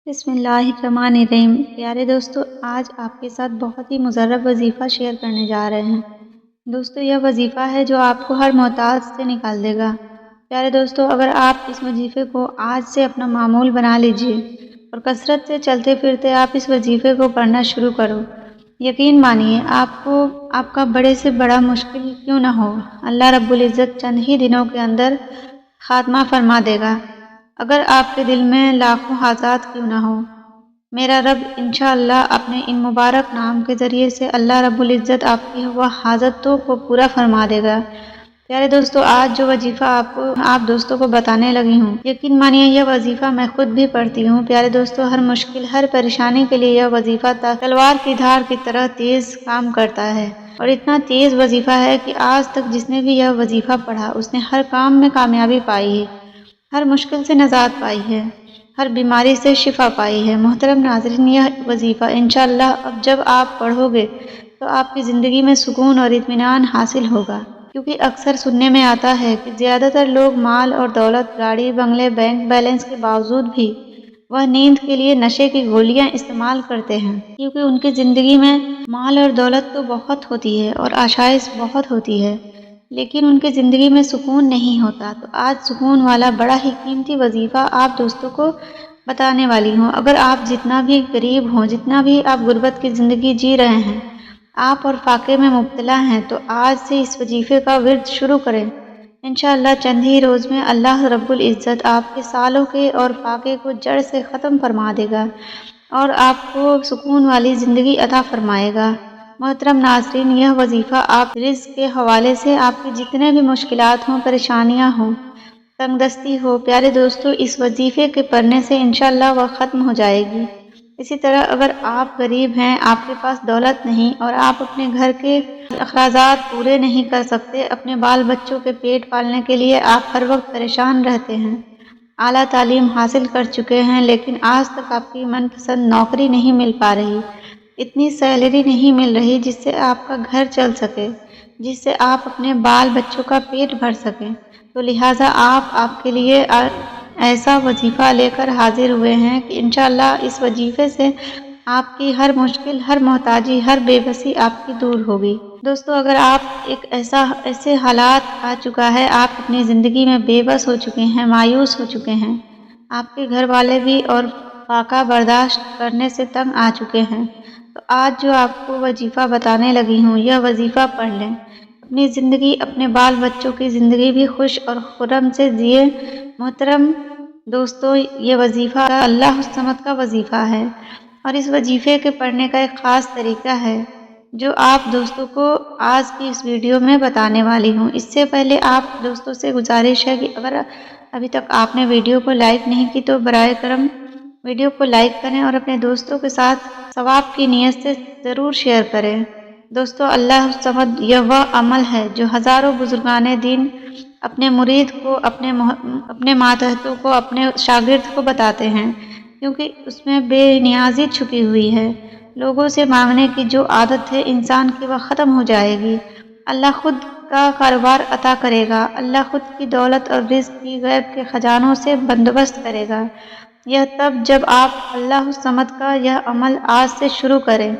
بسم اللہ الرحمن الرحیم۔ پیارے دوستو، آج آپ کے ساتھ بہت ہی مزرب وظیفہ شیئر کرنے جا رہے ہیں۔ دوستو، یہ وظیفہ ہے جو آپ کو ہر محتاج سے نکال دے گا۔ پیارے دوستو، اگر آپ اس وظیفے کو آج سے اپنا معمول بنا لیجئے اور کثرت سے چلتے پھرتے آپ اس وظیفے کو پڑھنا شروع کرو، یقین مانیے آپ کا بڑے سے بڑا مشکل کیوں نہ ہو، اللہ رب العزت چند ہی دنوں کے اندر خاتمہ فرما دے گا۔ اگر آپ کے دل میں لاکھوں حاجات کیوں نہ ہو، میرا رب انشاءاللہ اپنے ان مبارک نام کے ذریعے سے اللہ رب العزت آپ کی وہ حاجتوں کو پورا فرما دے گا۔ پیارے دوستو، آج جو وظیفہ آپ دوستوں کو بتانے لگی ہوں، یقین مانیے یہ وظیفہ میں خود بھی پڑھتی ہوں۔ پیارے دوستو، ہر مشکل، ہر پریشانی کے لیے یہ وظیفہ تلوار کی دھار کی طرح تیز کام کرتا ہے، اور اتنا تیز وظیفہ ہے کہ آج تک جس نے بھی یہ وظیفہ پڑھا اس نے ہر کام میں کامیابی پائی ہے، ہر مشکل سے نجات پائی ہے، ہر بیماری سے شفا پائی ہے۔ محترم ناظرین، یہ وظیفہ انشاءاللہ اب جب آپ پڑھو گے تو آپ کی زندگی میں سکون اور اطمینان حاصل ہوگا، کیونکہ اکثر سننے میں آتا ہے کہ زیادہ تر لوگ مال اور دولت، گاڑی، بنگلے، بینک بیلنس کے باوجود بھی وہ نیند کے لیے نشے کی گولیاں استعمال کرتے ہیں، کیونکہ ان کی زندگی میں مال اور دولت تو بہت ہوتی ہے اور آشائش بہت ہوتی ہے، لیکن ان کی زندگی میں سکون نہیں ہوتا۔ تو آج سکون والا بڑا ہی قیمتی وظیفہ آپ دوستوں کو بتانے والی ہوں۔ اگر آپ جتنا بھی غریب ہوں، جتنا بھی آپ غربت کی زندگی جی رہے ہیں، آپ اور فاقے میں مبتلا ہیں، تو آج سے اس وظیفے کا ورد شروع کریں۔ انشاءاللہ چند ہی روز میں اللہ رب العزت آپ کے سالوں کے اور فاقے کو جڑ سے ختم فرما دے گا اور آپ کو سکون والی زندگی عطا فرمائے گا۔ محترم ناظرین، یہ وظیفہ آپ رزق کے حوالے سے آپ کی جتنے بھی مشکلات ہوں، پریشانیاں ہوں، تنگ دستی ہو، پیارے دوستو، اس وظیفے کے پڑھنے سے انشاءاللہ وہ ختم ہو جائے گی۔ اسی طرح اگر آپ غریب ہیں، آپ کے پاس دولت نہیں اور آپ اپنے گھر کے اخراجات پورے نہیں کر سکتے، اپنے بال بچوں کے پیٹ پالنے کے لیے آپ ہر وقت پریشان رہتے ہیں، اعلیٰ تعلیم حاصل کر چکے ہیں لیکن آج تک آپ کی من پسند نوکری نہیں مل پا رہی، اتنی سیلری نہیں مل رہی جس سے آپ کا گھر چل سکے، جس سے آپ اپنے بال بچوں کا پیٹ بھر سکیں، تو لہٰذا آپ کے لیے ایسا وظیفہ لے کر حاضر ہوئے ہیں کہ انشاءاللہ اس وظیفے سے آپ کی ہر مشکل، ہر محتاجی، ہر بے بسی آپ کی دور ہوگی۔ دوستو، اگر آپ ایسے حالات آ چکا ہے، آپ اپنی زندگی میں بے بس ہو چکے ہیں، مایوس ہو چکے ہیں، آپ کے گھر والے بھی اور فاقہ برداشت کرنے سے تنگ آ چکے ہیں، تو آج جو آپ کو وظیفہ بتانے لگی ہوں، یہ وظیفہ پڑھ لیں۔ اپنی زندگی، اپنے بال بچوں کی زندگی بھی خوش اور خرم سے جیے۔ محترم دوستو، یہ وظیفہ اللہ الصمد کا وظیفہ ہے، اور اس وظیفے کے پڑھنے کا ایک خاص طریقہ ہے جو آپ دوستوں کو آج کی اس ویڈیو میں بتانے والی ہوں۔ اس سے پہلے آپ دوستوں سے گزارش ہے کہ اگر ابھی تک آپ نے ویڈیو کو لائک نہیں کی تو برائے کرم ویڈیو کو لائک کریں اور اپنے دوستوں کے ساتھ ثواب کی نیت سے ضرور شیئر کریں۔ دوستو، اللہ الصمد یہ وہ عمل ہے جو ہزاروں بزرگان دین اپنے مرید کو، اپنے ماتحتوں کو، اپنے شاگرد کو بتاتے ہیں، کیونکہ اس میں بے نیازی چھپی ہوئی ہے۔ لوگوں سے مانگنے کی جو عادت ہے انسان کی، وہ ختم ہو جائے گی۔ اللہ خود کا کاروبار عطا کرے گا، اللہ خود کی دولت اور رزق کی غیب کے خزانوں سے بندوبست کرے گا۔ یہ تب جب آپ اللہ الصمد کا یہ عمل آج سے شروع کریں۔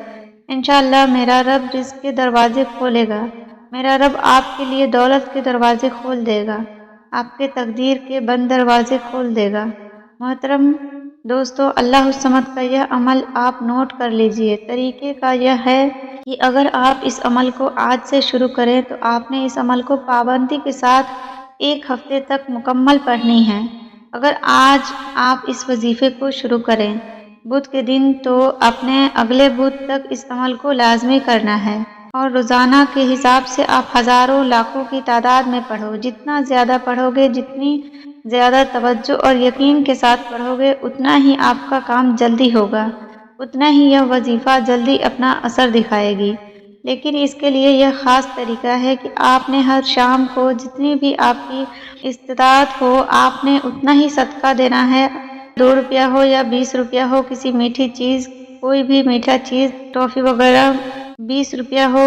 انشاءاللہ میرا رب رزق کے دروازے کھولے گا، میرا رب آپ کے لیے دولت کے دروازے کھول دے گا، آپ کے تقدیر کے بند دروازے کھول دے گا۔ محترم دوستو، اللہ الصمد کا یہ عمل آپ نوٹ کر لیجئے۔ طریقے کا یہ ہے کہ اگر آپ اس عمل کو آج سے شروع کریں تو آپ نے اس عمل کو پابندی کے ساتھ 1 ہفتے تک مکمل پڑھنی ہے۔ اگر آج آپ اس وظیفے کو شروع کریں بدھ کے دن، تو اپنے اگلے بدھ تک اس عمل کو لازمی کرنا ہے، اور روزانہ کے حساب سے آپ ہزاروں، لاکھوں کی تعداد میں پڑھو۔ جتنا زیادہ پڑھو گے، جتنی زیادہ توجہ اور یقین کے ساتھ پڑھو گے، اتنا ہی آپ کا کام جلدی ہوگا، اتنا ہی یہ وظیفہ جلدی اپنا اثر دکھائے گی۔ لیکن اس کے لیے یہ خاص طریقہ ہے کہ آپ نے ہر شام کو جتنی بھی آپ کی استطاعت ہو، آپ نے اتنا ہی صدقہ دینا ہے۔ 2 روپیہ ہو یا 20 روپیہ ہو، کسی میٹھی چیز، کوئی بھی میٹھا چیز، ٹافی وغیرہ، 20 روپیہ ہو،